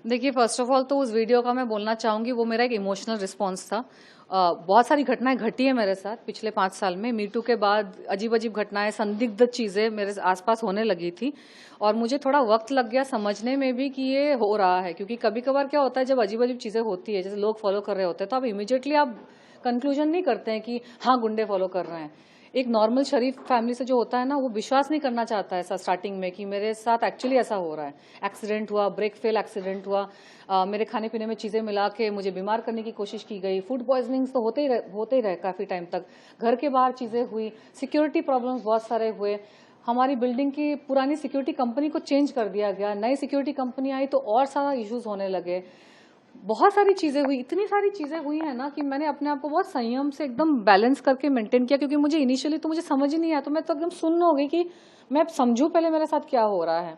देखिए, first of all तो उस वीडियो का मैं बोलना चाहूंगी, वो मेरा एक इमोशनल रिस्पॉन्स था। बहुत सारी घटनाएं घटी है मेरे साथ पिछले 5 साल में। मीटू के बाद अजीब अजीब घटनाएं, संदिग्ध चीजें मेरे आसपास होने लगी थी और मुझे थोड़ा वक्त लग गया समझने में भी कि ये हो रहा है। क्योंकि कभी कभार क्या होता है, जब अजीब अजीब चीजें होती है, जैसे लोग फॉलो कर रहे होते हैं, तो आप इमीडिएटली आप कंक्लूजन नहीं करते हैं कि हाँ गुंडे फॉलो कर रहे हैं। एक नॉर्मल शरीफ फैमिली से जो होता है ना, वो विश्वास नहीं करना चाहता है ऐसा स्टार्टिंग में कि मेरे साथ एक्चुअली ऐसा हो रहा है। एक्सीडेंट हुआ, ब्रेक फेल एक्सीडेंट हुआ, मेरे खाने पीने में चीज़ें मिला के मुझे बीमार करने की कोशिश की गई। फूड पॉइजनिंग तो होते ही रहे काफ़ी टाइम तक। घर के बाहर चीज़ें हुई, सिक्योरिटी प्रॉब्लम्स बहुत सारे हुए। हमारी बिल्डिंग की पुरानी सिक्योरिटी कंपनी को चेंज कर दिया गया, नई सिक्योरिटी कंपनी आई तो और सारा इश्यूज होने लगे। बहुत सारी चीजें हुई, इतनी सारी चीजें हुई है ना कि मैंने अपने आप को बहुत संयम से एकदम बैलेंस करके मेंटेन किया। क्योंकि मुझे इनिशियली तो मुझे समझ ही नहीं आया, तो मैं तो एकदम सुन्न हो गई कि मैं समझूं पहले मेरे साथ क्या हो रहा है,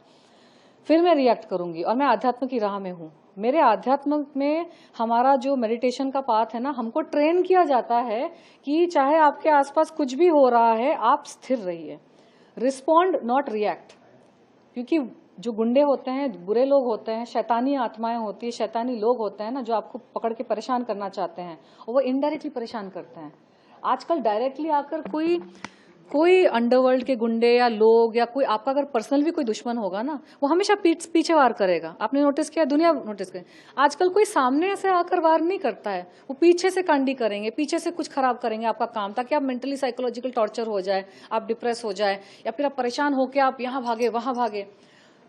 फिर मैं रिएक्ट करूंगी। और मैं आध्यात्म की राह में हूँ। मेरे आध्यात्म में हमारा जो मेडिटेशन का पाथ है ना, हमको ट्रेन किया जाता है कि चाहे आपके आसपास कुछ भी हो रहा है, आप स्थिर रहिए, रिस्पॉन्ड नॉट रिएक्ट। क्योंकि जो गुंडे होते हैं, बुरे लोग होते हैं, शैतानी आत्माएं होती है, शैतानी लोग होते हैं ना, जो आपको पकड़ के परेशान करना चाहते हैं, और वो इनडायरेक्टली परेशान करते हैं। आजकल डायरेक्टली आकर कोई कोई अंडरवर्ल्ड के गुंडे या लोग या कोई आपका अगर पर्सनल भी कोई दुश्मन होगा ना, वो हमेशा पीछे वार करेगा। आपने नोटिस किया, दुनिया नोटिस करे, आजकल कोई सामने ऐसे आकर वार नहीं करता है, वो पीछे से कांडी करेंगे, पीछे से कुछ खराब करेंगे आपका काम, ताकि आप मेंटली साइकोलॉजिकल टॉर्चर हो जाए, आप डिप्रेस हो जाए, या फिर आप परेशान होकर आप यहाँ भागे वहां भागे।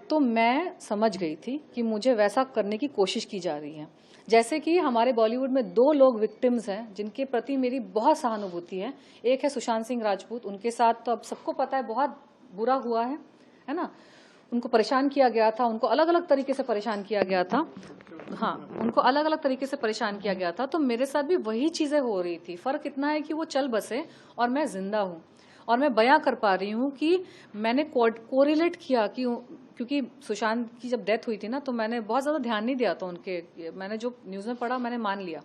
तो मैं समझ गई थी कि मुझे वैसा करने की कोशिश की जा रही है। जैसे कि हमारे बॉलीवुड में 2 लोग विक्टिम्स हैं जिनके प्रति मेरी बहुत सहानुभूति है। एक है सुशांत सिंह राजपूत, उनके साथ तो अब सबको पता है बहुत बुरा हुआ है ना। उनको परेशान किया गया था, उनको अलग अलग तरीके से परेशान किया गया था। हाँ, उनको अलग अलग तरीके से परेशान किया गया था। तो मेरे साथ भी वही चीजें हो रही थी। फर्क इतना है कि वो चल बसे और मैं जिंदा हूँ, और मैं बयां कर पा रही हूँ कि मैंने कोरिलेट किया कि, क्योंकि सुशांत की जब डेथ हुई थी ना, तो मैंने बहुत ज्यादा ध्यान नहीं दिया था उनके, मैंने जो न्यूज में पढ़ा मैंने मान लिया।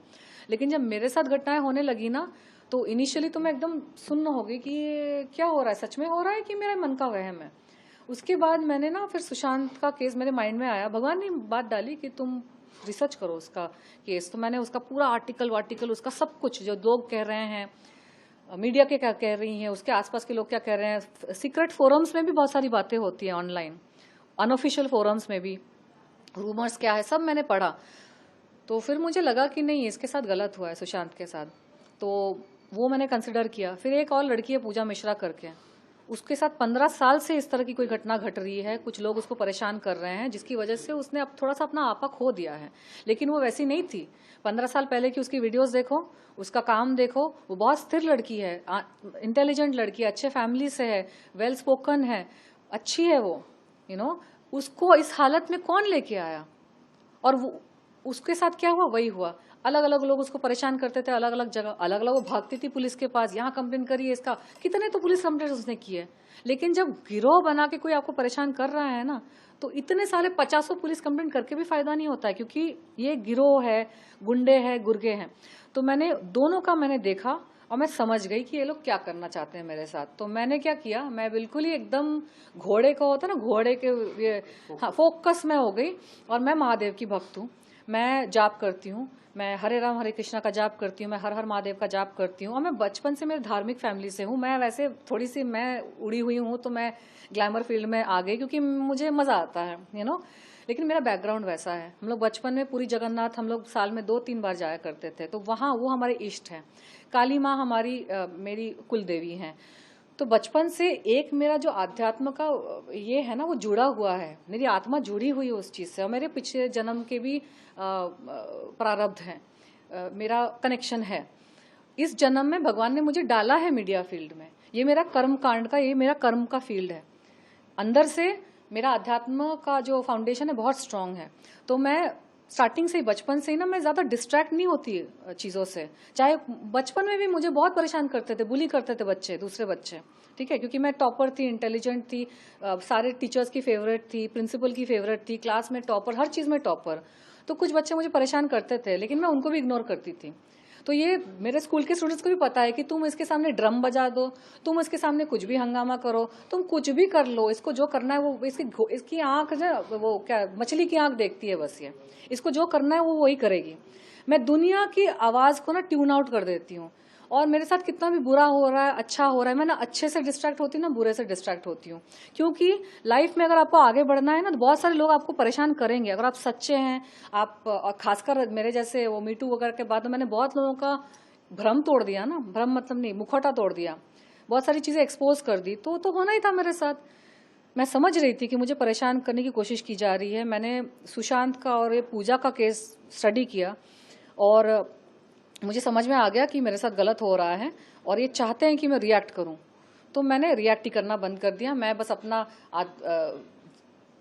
लेकिन जब मेरे साथ घटनाएं होने लगी ना, तो इनिशियली तो मैं एकदम सुन्न हो गई कि ये क्या हो रहा है, सच में हो रहा है कि मेरे मन का वहम है। उसके बाद मैंने ना फिर सुशांत का केस मेरे माइंड में आया, भगवान ने बात डाली कि तुम रिसर्च करो उसका केस। तो मैंने उसका पूरा आर्टिकल उसका सब कुछ, जो लोग कह रहे हैं, मीडिया के क्या कह रही हैं, उसके आसपास के लोग क्या कह रहे हैं, सीक्रेट फोरम्स में भी बहुत सारी बातें होती हैं, ऑनलाइन अनऑफिशियल फोरम्स में भी रूमर्स क्या है, सब मैंने पढ़ा। तो फिर मुझे लगा कि नहीं, इसके साथ गलत हुआ है सुशांत के साथ। तो वो मैंने कंसिडर किया। फिर एक और लड़की है पूजा मिश्रा करके, उसके साथ 15 साल से इस तरह की कोई घटना घट रही है, कुछ लोग उसको परेशान कर रहे हैं, जिसकी वजह से उसने अब थोड़ा सा अपना आपा खो दिया है। लेकिन वो वैसी नहीं थी। 15 साल पहले की उसकी वीडियोस देखो, उसका काम देखो, वो बहुत स्थिर लड़की है, इंटेलिजेंट लड़की है, अच्छे फैमिली से है, वेल स्पोकन है, अच्छी है वो, उसको इस हालत में कौन लेके आया? और वो उसके साथ क्या हुआ, वही हुआ। अलग अलग लोग उसको परेशान करते थे, अलग अलग जगह, अलग अलग वो भागती थी पुलिस के पास, यहाँ कंप्लेन करिए इसका, कितने तो पुलिस कंप्लेन उसने किए। लेकिन जब गिरोह बना के कोई आपको परेशान कर रहा है ना, तो इतने सारे 50 पुलिस कंप्लेन करके भी फायदा नहीं होता है, क्योंकि ये गिरोह है, गुंडे हैं, गुर्गे हैं। तो मैंने दोनों का मैंने देखा और मैं समझ गई कि ये लोग क्या करना चाहते हैं मेरे साथ। तो मैंने क्या किया, मैं बिल्कुल ही एकदम घोड़े को होता ना, घोड़े के ये, हाँ, फोकस में हो गई। और मैं महादेव की भक्त हूँ, मैं जाप करती हूँ, मैं हरे राम हरे कृष्णा का जाप करती हूँ, मैं हर हर महादेव का जाप करती हूँ। और मैं बचपन से मेरे धार्मिक फैमिली से हूँ। मैं वैसे थोड़ी सी मैं उड़ी हुई हूँ, तो मैं ग्लैमर फील्ड में आ गई क्योंकि मुझे मजा आता है, लेकिन मेरा बैकग्राउंड वैसा है। हम लोग बचपन में पूरी जगन्नाथ हम लोग साल में 2-3 बार जाया करते थे, तो वहाँ वो हमारे इष्ट हैं। काली माँ हमारी मेरी कुल देवी हैं। तो बचपन से एक मेरा जो आध्यात्म का ये है ना, वो जुड़ा हुआ है, मेरी आत्मा जुड़ी हुई है उस चीज से। और मेरे पिछले जन्म के भी प्रारब्ध हैं, मेरा कनेक्शन है। इस जन्म में भगवान ने मुझे डाला है मीडिया फील्ड में, ये मेरा कर्म कांड का, ये मेरा कर्म का फील्ड है। अंदर से मेरा अध्यात्म का जो फाउंडेशन है बहुत स्ट्रांग है। तो मैं स्टार्टिंग से ही, बचपन से ही ना, मैं ज्यादा डिस्ट्रैक्ट नहीं होती चीजों से। चाहे बचपन में भी मुझे बहुत परेशान करते थे, बुली करते थे बच्चे, दूसरे बच्चे, ठीक है, क्योंकि मैं टॉपर थी, इंटेलिजेंट थी, सारे टीचर्स की फेवरेट थी, प्रिंसिपल की फेवरेट थी, क्लास में टॉपर, हर चीज में टॉपर। तो कुछ बच्चे मुझे परेशान करते थे, लेकिन मैं उनको भी इग्नोर करती थी। तो ये मेरे स्कूल के स्टूडेंट्स को भी पता है कि तुम इसके सामने ड्रम बजा दो, तुम इसके सामने कुछ भी हंगामा करो, तुम कुछ भी कर लो, इसको जो करना है वो इसकी आंख जो वो क्या मछली की आंख देखती है बस, ये इसको जो करना है वो वही करेगी। मैं दुनिया की आवाज को ना ट्यून आउट कर देती हूँ, और मेरे साथ कितना भी बुरा हो रहा है अच्छा हो रहा है, मैं ना अच्छे से डिस्ट्रैक्ट होती हूँ ना बुरे से डिस्ट्रैक्ट होती हूँ। क्योंकि लाइफ में अगर आपको आगे बढ़ना है ना तो बहुत सारे लोग आपको परेशान करेंगे अगर आप सच्चे हैं। आप और खासकर मेरे जैसे वो मीटू वगैरह के बाद तो मैंने बहुत लोगों का भ्रम तोड़ दिया ना, भ्रम मतलब नहीं, मुखौटा तोड़ दिया, बहुत सारी चीजें एक्सपोज कर दी, तो होना ही था मेरे साथ। मैं समझ रही थी कि मुझे परेशान करने की कोशिश की जा रही है। मैंने सुशांत का और ये पूजा का केस स्टडी किया और मुझे समझ में आ गया कि मेरे साथ गलत हो रहा है और ये चाहते हैं कि मैं रिएक्ट करूं, तो मैंने रिएक्ट ही करना बंद कर दिया। मैं बस अपना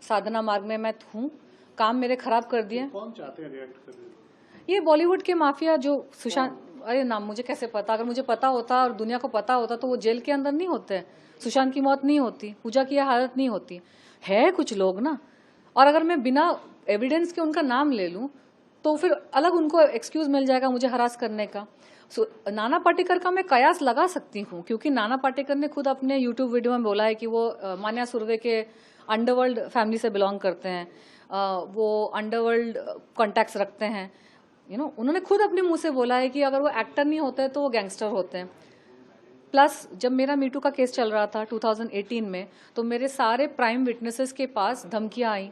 साधना मार्ग में मैं हूँ, काम मेरे खराब कर दिए। कौन चाहते हैं रिएक्ट करने? ये बॉलीवुड के माफिया जो सुशांत, अरे नाम मुझे कैसे पता, अगर मुझे पता होता और दुनिया को पता होता तो वो जेल के अंदर नहीं होते, सुशांत की मौत नहीं होती, पूजा की हालत नहीं होती। है कुछ लोग ना, और अगर मैं बिना एविडेंस के उनका नाम ले लूं तो फिर अलग उनको एक्सक्यूज मिल जाएगा मुझे हरास करने का। नाना पाटेकर का मैं कयास लगा सकती हूँ, क्योंकि नाना पाटेकर ने खुद अपने यूट्यूब वीडियो में बोला है कि वो मान्या सुर्वे के अंडरवर्ल्ड फैमिली से बिलोंग करते हैं, वो अंडरवर्ल्ड कॉन्टैक्ट्स रखते हैं। उन्होंने खुद अपने मुंह से बोला है कि अगर वो एक्टर नहीं होते तो वो गैंगस्टर होते हैं। प्लस जब मेरा मीटू का केस चल रहा था 2018 में, तो मेरे सारे प्राइम विटनेसेस के पास धमकियां आई,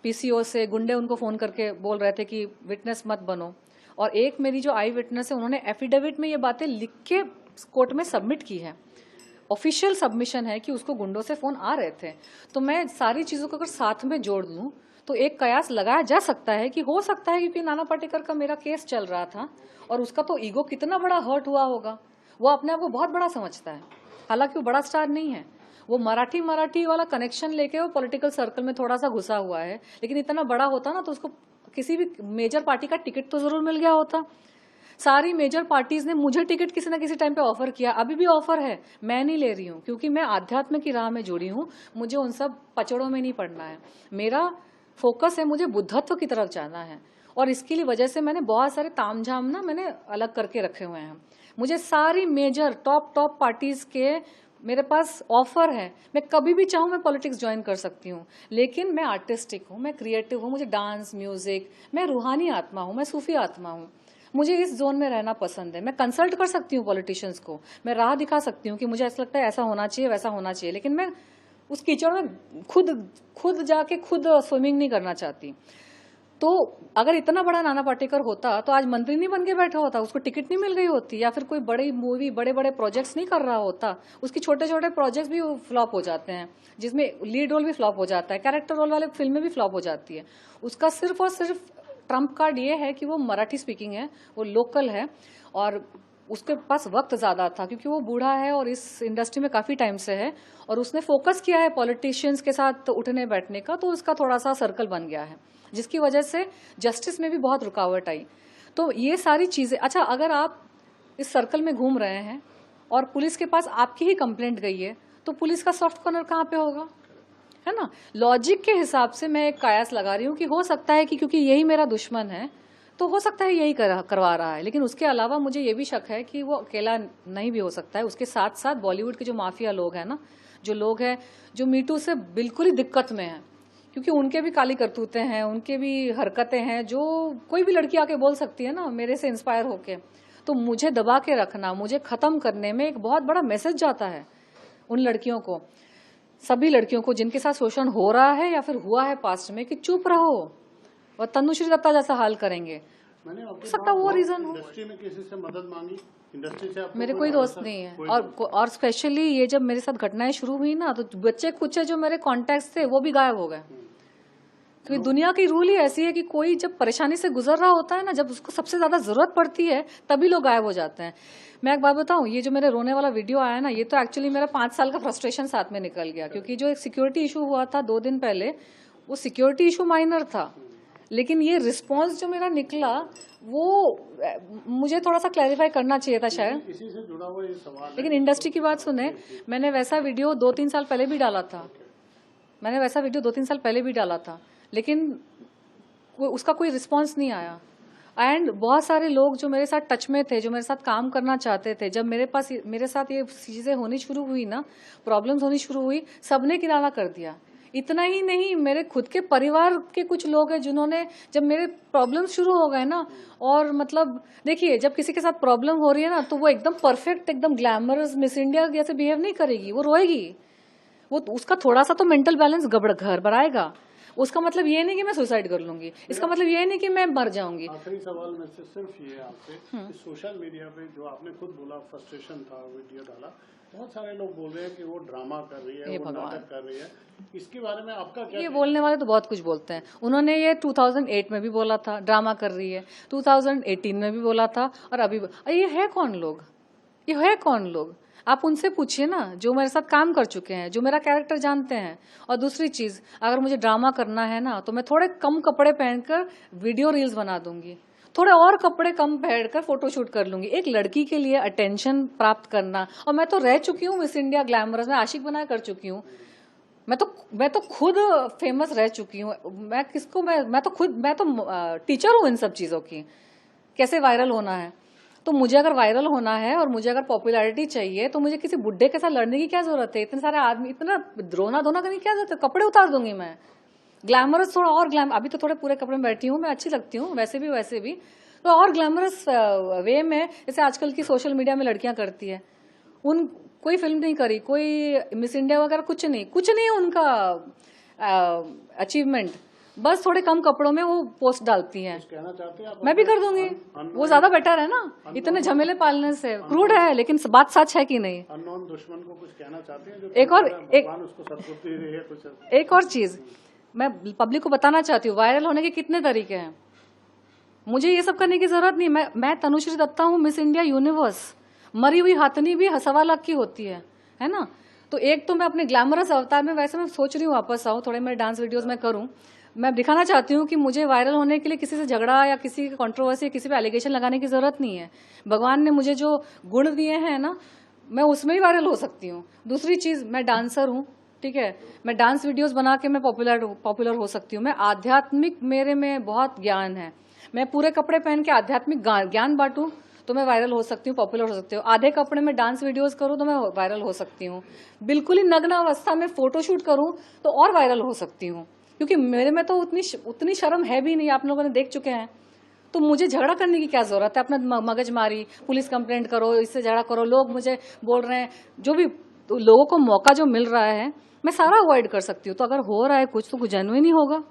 पीसीओ से गुंडे उनको फोन करके बोल रहे थे कि विटनेस मत बनो। और एक मेरी जो आई विटनेस है उन्होंने एफिडेविट में ये बातें लिख के कोर्ट में सबमिट की है, ऑफिशियल सबमिशन है कि उसको गुंडों से फोन आ रहे थे। तो मैं सारी चीजों को अगर साथ में जोड़ लूं तो एक कयास लगाया जा सकता है कि हो सकता है, क्योंकि नाना पाटेकर का मेरा केस चल रहा था और उसका तो ईगो कितना बड़ा हर्ट हुआ होगा, वो अपने आप को बहुत बड़ा समझता है, हालांकि वो बड़ा स्टार नहीं है। वो मराठी वाला कनेक्शन लेके वो पॉलिटिकल सर्कल में थोड़ा सा घुसा हुआ है, लेकिन इतना बड़ा होता ना तो उसको किसी भी मेजर पार्टी का टिकट तो जरूर मिल गया होता। सारी मेजर पार्टीज ने मुझे टिकट किसी ना किसी टाइम पे ऑफर किया, अभी भी ऑफर है, मैं नहीं ले रही हूँ क्योंकि मैं आध्यात्म की राह में जुड़ी हूँ, मुझे उन सब पचड़ों में नहीं पड़ना है। मेरा फोकस है, मुझे बुद्धत्व की तरफ जाना है, और इसके लिए वजह से मैंने बहुत सारे तामझाम ना मैंने अलग करके रखे हुए हैं। मुझे सारी मेजर टॉप पार्टीज के मेरे पास ऑफर है, मैं कभी भी चाहूँ मैं पॉलिटिक्स ज्वाइन कर सकती हूँ, लेकिन मैं आर्टिस्टिक हूँ, मैं क्रिएटिव हूँ, मुझे डांस म्यूजिक, मैं रूहानी आत्मा हूँ, मैं सूफी आत्मा हूँ, मुझे इस जोन में रहना पसंद है। मैं कंसल्ट कर सकती हूँ पॉलिटिशियंस को, मैं राह दिखा सकती हूँ कि मुझे ऐसा लगता है ऐसा होना चाहिए वैसा होना चाहिए, लेकिन मैं उस कीचड़ में खुद जाके खुद स्विमिंग नहीं करना चाहती। तो अगर इतना बड़ा नाना पाटेकर होता तो आज मंत्री नहीं बन के बैठा होता, उसको टिकट नहीं मिल गई होती, या फिर कोई बड़ी मूवी बड़े बड़े प्रोजेक्ट्स नहीं कर रहा होता। उसके छोटे छोटे प्रोजेक्ट्स भी फ्लॉप हो जाते हैं, जिसमें लीड रोल भी फ्लॉप हो जाता है, कैरेक्टर रोल वाले फिल्में भी फ्लॉप हो जाती है। उसका सिर्फ और सिर्फ ट्रम्प कार्ड ये है कि वो मराठी स्पीकिंग है, वो लोकल है, और उसके पास वक्त ज्यादा था क्योंकि वो बूढ़ा है और इस इंडस्ट्री में काफी टाइम से है, और उसने फोकस किया है पॉलिटिशियंस के साथ उठने बैठने का, तो उसका थोड़ा सा सर्कल बन गया है, जिसकी वजह से जस्टिस में भी बहुत रुकावट आई। तो ये सारी चीजें, अच्छा अगर आप इस सर्कल में घूम रहे हैं और पुलिस के पास आपकी ही कंप्लेंट गई है, तो पुलिस का सॉफ्ट कॉर्नर कहाँ पे होगा, है ना। लॉजिक के हिसाब से मैं एक कयास लगा रही हूँ कि हो सकता है कि क्योंकि यही मेरा दुश्मन है तो हो सकता है यही करवा रहा है, लेकिन उसके अलावा मुझे ये भी शक है कि वो अकेला नहीं भी हो सकता है। उसके साथ साथ बॉलीवुड के जो माफिया लोग हैं ना, जो लोग हैं जो मीटू से बिल्कुल ही दिक्कत में है, क्योंकि उनके भी काली करतूतें हैं, उनके भी हरकतें हैं जो कोई भी लड़की आके बोल सकती है ना मेरे से इंस्पायर होके। तो मुझे दबा के रखना, मुझे खत्म करने में एक बहुत बड़ा मैसेज जाता है उन लड़कियों को, सभी लड़कियों को जिनके साथ शोषण हो रहा है या फिर हुआ है पास्ट में, कि चुप रहो और तनुश्री दत्ता जैसा हाल करेंगे। मैंने हो सकता वो रीजन हो। इंडस्ट्री में किसी से मदद मांगी, इंडस्ट्री से आपको मेरे कोई दोस्त नहीं है, और स्पेशली ये जब मेरे साथ घटनाएं शुरू हुई ना, तो बच्चे कुछ जो मेरे कॉन्टेक्ट थे वो भी गायब हो गए, क्योंकि दुनिया की रूल ही ऐसी है कि कोई जब परेशानी से गुजर रहा होता है ना, जब उसको सबसे ज्यादा जरूरत पड़ती है तभी लोग गायब हो जाते हैं। मैं एक बात बताऊं, ये जो मेरे रोने वाला वीडियो आया ना, ये तो एक्चुअली मेरा 5 साल का फ्रस्ट्रेशन साथ में निकल गया, क्योंकि जो एक सिक्योरिटी इशू हुआ था 2 दिन पहले, वो सिक्योरिटी इशू माइनर था, लेकिन ये रिस्पॉन्स जो मेरा निकला वो मुझे थोड़ा सा क्लैरिफाई करना चाहिए था शायद। इसी से जुड़ा हुआ ये सवाल है। लेकिन इंडस्ट्री की बात सुने, मैंने वैसा वीडियो 2-3 साल पहले भी डाला था, मैंने वैसा वीडियो 2-3 साल पहले भी डाला था, लेकिन उसका कोई रिस्पॉन्स नहीं आया। एंड बहुत सारे लोग जो मेरे साथ टच में थे, जो मेरे साथ काम करना चाहते थे, जब मेरे साथ ये चीजें होनी शुरू हुई ना, प्रॉब्लम्स होनी शुरू हुई, सबने किनारा कर दिया। इतना ही नहीं, मेरे खुद के परिवार के कुछ लोग हैं जिन्होंने, जब मेरे प्रॉब्लम शुरू हो गए ना, और मतलब देखिए जब किसी के साथ प्रॉब्लम हो रही है ना, तो वो एकदम परफेक्ट, एकदम ग्लैमरस मिस इंडिया जैसे बिहेव नहीं करेगी, वो रोएगी, वो उसका थोड़ा सा तो मेंटल बैलेंस घर बनाएगा। उसका मतलब ये नहीं कि मैं सुसाइड कर लूंगी, इसका मतलब ये नहीं कि मैं मर जाऊंगी। आखिरी सवाल में से सिर्फ ये है आपसे कि सोशल मीडिया पे जो आपने खुद बोला फ्रस्ट्रेशन था, वीडियो डाला, बहुत सारे लोग बोल रहे हैं कि वो ड्रामा कर रही है, वो नाटक कर रही है, इसके बारे में आपका क्या? ये बोलने वाले तो बहुत कुछ बोलते हैं। उन्होंने ये 2008 में भी बोला था ड्रामा कर रही है, 2018 में भी बोला था, और अभी ये है कौन लोग, ये है कौन लोग? आप उनसे पूछिए ना, जो मेरे साथ काम कर चुके हैं, जो मेरा कैरेक्टर जानते हैं। और दूसरी चीज, अगर मुझे ड्रामा करना है ना, तो मैं थोड़े कम कपड़े पहनकर वीडियो रील्स बना दूंगी, थोड़े और कपड़े कम पहनकर फोटोशूट कर लूंगी। एक लड़की के लिए अटेंशन प्राप्त करना, और मैं तो रह चुकी हूँ मिस इंडिया ग्लैमरस में, आशिक बना कर चुकी हूँ। मैं तो खुद फेमस रह चुकी हूँ। मैं तो टीचर हूँ इन सब चीजों की, कैसे वायरल होना है। तो मुझे अगर वायरल होना है और मुझे अगर पॉपुलैरिटी चाहिए, तो मुझे किसी बुड्ढे के साथ लड़ने की क्या जरूरत है? इतने सारे आदमी, इतना रोना धोना करने की क्या जरूरत है? कपड़े उतार दूंगी मैं, ग्लैमरस थोड़ा और अभी तो थोड़े पूरे कपड़े में बैठी हूँ, मैं अच्छी लगती हूँ वैसे भी तो और ग्लैमरस वे में, जैसे आजकल की सोशल मीडिया में लड़कियां करती है। कोई फिल्म नहीं करी, कोई मिस इंडिया वगैरह कुछ नहीं है उनका अचीवमेंट, बस थोड़े कम कपड़ों में वो पोस्ट डालती हैं। कहना चाहते हैं आप? मैं भी कर दूंगी, वो ज्यादा बेटर है ना, इतने झमेले पालने से। क्रूड है, लेकिन बात सच है कि नहीं? अननोन दुश्मन को कुछ कहना चाहते हैं? एक और चीज मैं पब्लिक को बताना चाहती हूँ, वायरल होने के कितने तरीके हैं। मुझे ये सब करने की जरूरत नहीं। मैं तनुश्री दत्ता हूँ, मिस इंडिया यूनिवर्स। मरी हुई हाथनी भी 1.25 लाख की होती है ना? तो एक तो मैं अपने ग्लैमरस अवतार में, वैसे मैं सोच रही हूँ वापस आऊँ, थोड़े मेरे डांस वीडियोस में करूँ। मैं दिखाना चाहती हूँ कि मुझे वायरल होने के लिए किसी से झगड़ा या किसी की कंट्रोवर्सी, किसी पे एलिगेशन लगाने की जरूरत नहीं है। भगवान ने मुझे जो गुण दिए हैं ना, मैं उसमें ही वायरल हो सकती हूँ। दूसरी चीज, मैं डांसर हूँ, ठीक है, मैं डांस वीडियोस बना के मैं पॉपुलर हो सकती हूँ। मैं आध्यात्मिक, मेरे में बहुत ज्ञान है। मैं पूरे कपड़े पहन के आध्यात्मिक ज्ञान बांटूं तो मैं वायरल हो सकती हूँ, पॉपुलर हो सकती हूँ। आधे कपड़े में डांस वीडियोस करूँ तो मैं वायरल हो सकती हूँ। बिल्कुल ही नग्न अवस्था में फोटोशूट करूँ तो और वायरल हो सकती हूँ, क्योंकि मेरे में तो उतनी शर्म है भी नहीं, आप लोगों ने देख चुके हैं। तो मुझे झगड़ा करने की क्या जरूरत है? अपना मगज मारी, पुलिस कंप्लेंट करो, इससे झगड़ा करो। लोग मुझे बोल रहे हैं, जो भी तो लोगों को मौका जो मिल रहा है, मैं सारा अवॉइड कर सकती हूँ। तो अगर हो रहा है कुछ, तो जेन्युइन ही होगा।